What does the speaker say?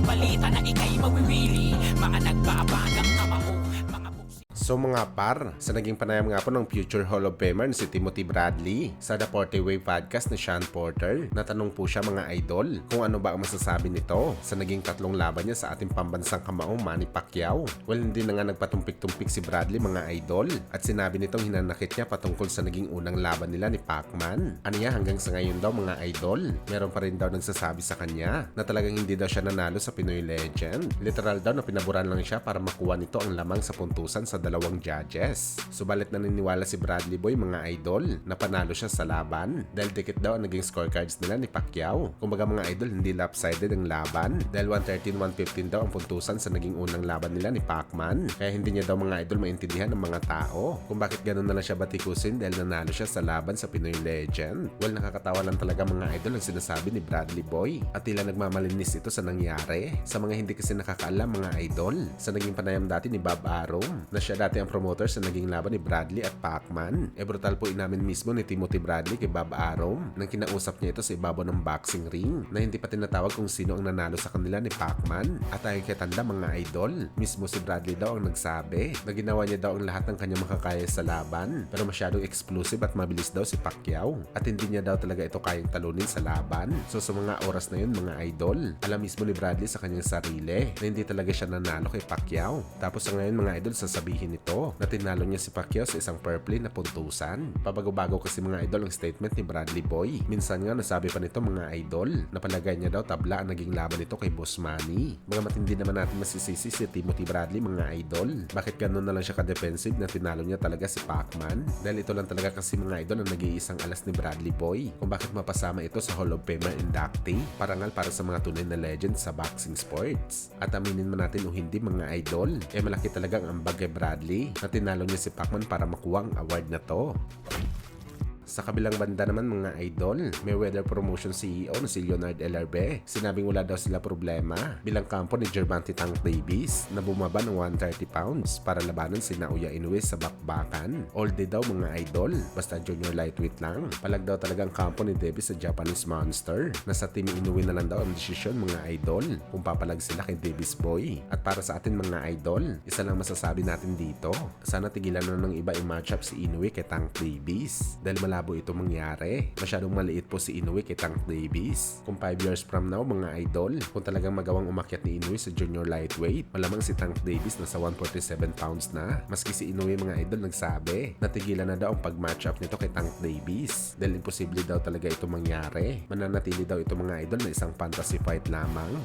balita na ika'y mawiwili. Mga nagbabagang kamao, mga buksi. So mga par, sa naging panayam nga po ng future Hall of Famer si Timothy Bradley sa The 40 Way podcast ni Sean Porter, natanong po siya mga idol kung ano ba ang masasabi nito sa naging tatlong laban niya sa ating pambansang kamao Manny Pacquiao. Well, hindi na nga nagpatumpik-tumpik si Bradley mga idol at sinabi nitong hinanakit niya patungkol sa naging unang laban nila ni Pacman. Ano niya, hanggang sa ngayon daw mga idol, meron pa rin daw nagsasabi sa kanya na talagang hindi daw siya nanalo sa Pinoy Legend. Literal daw na pinaburan lang siya para makuha nito ang lamang sa puntusan sa dalawang judges. Subalit naniniwala si Bradley Boy mga idol na panalo siya sa laban dahil dikit daw ang naging scorecards nila ni Pacquiao. Kumbaga mga idol, hindi lopsided ang laban dahil 113-115 daw ang puntusan sa naging unang laban nila ni Pacman. Kaya hindi niya daw mga idol maintindihan ng mga tao kung bakit ganun na lang siya batikusin dahil nanalo siya sa laban sa Pinoy Legend. Well, nakakatawa lang talaga mga idol ang sinasabi ni Bradley Boy at tila nagmamalinis ito sa nangyari. Sa mga hindi kasi nakakaalam mga idol, sa naging panayam dati ni Bob Arum na siya dati ang promoter sa naging laban ni Bradley at Pacman, brutal po inamin mismo ni Timothy Bradley kay Bob Arum nang kinausap niya ito sa ibabaw ng boxing ring na hindi pa tinatawag kung sino ang nanalo sa kanila ni Pacman. At ayon kay tanda mga idol, mismo si Bradley daw ang nagsabi na ginawa niya daw ang lahat ng kanyang makakaya sa laban pero masyadong explosive at mabilis daw si Pacquiao at hindi niya daw talaga ito kayang talunin sa laban. So sa mga oras na yun mga idol, alam mismo ni Bradley sa kanyang sarili na hindi talaga siya nanalo kay Pacquiao. Tapos sa ngayon mga idol, sasabihin nito na tinalo niya si Pacquiao sa isang fair play na puntusan. Pabago-bago kasi mga idol ang statement ni Bradley Boy. Minsan nga nasabi pa nito mga idol na palagay niya daw tabla ang naging laban nito kay Boss Manny. Mga matindi naman natin masisisi si Timothy Bradley mga idol. Bakit ganun na lang siya ka-defensive na tinalo niya talaga si Pacman? Dahil ito lang talaga kasi mga idol ang nag-iisang alas ni Bradley Boy kung bakit mapasama ito sa Hall of Famer inductee. Parangal para sa mga tunay na legend sa boxing sports. At aminin man natin o hindi mga idol, malaki talagang ambag kay Bradley na tinalo niya si Pacman para makuha ang award na to. Sa kabilang banda naman mga idol, may weather promotion CEO na si Leonard Ellerbe. Sinabing wala daw sila problema bilang kampo ni Gervonta Tank Davis na bumaba ng 130 pounds para labanan si Naoya Inoue sa bakbakan. All day daw mga idol, basta junior lightweight lang. Palag daw talagang kampo ni Davis sa Japanese Monster. Nasa team Inoue na lang daw ang desisyon mga idol kung papalag sila kay Davis Boy. At para sa atin mga idol, isa lang masasabi natin dito, sana tigilan na ng iba yung matchup si Inoue kay Tank Davis dahil malabo ito mangyari. Masyadong maliit po si Inoue kay Tank Davis. Kung 5 years from now mga idol, kung talagang magawang umakyat ni Inoue sa junior lightweight, malamang si Tank Davis nasa 147 pounds na. Maski si Inoue mga idol nagsabi, natigilan na daw ang pag-match up nito kay Tank Davis dahil imposible daw talaga ito mangyari. Mananatili daw ito mga idol na isang fantasy fight lamang.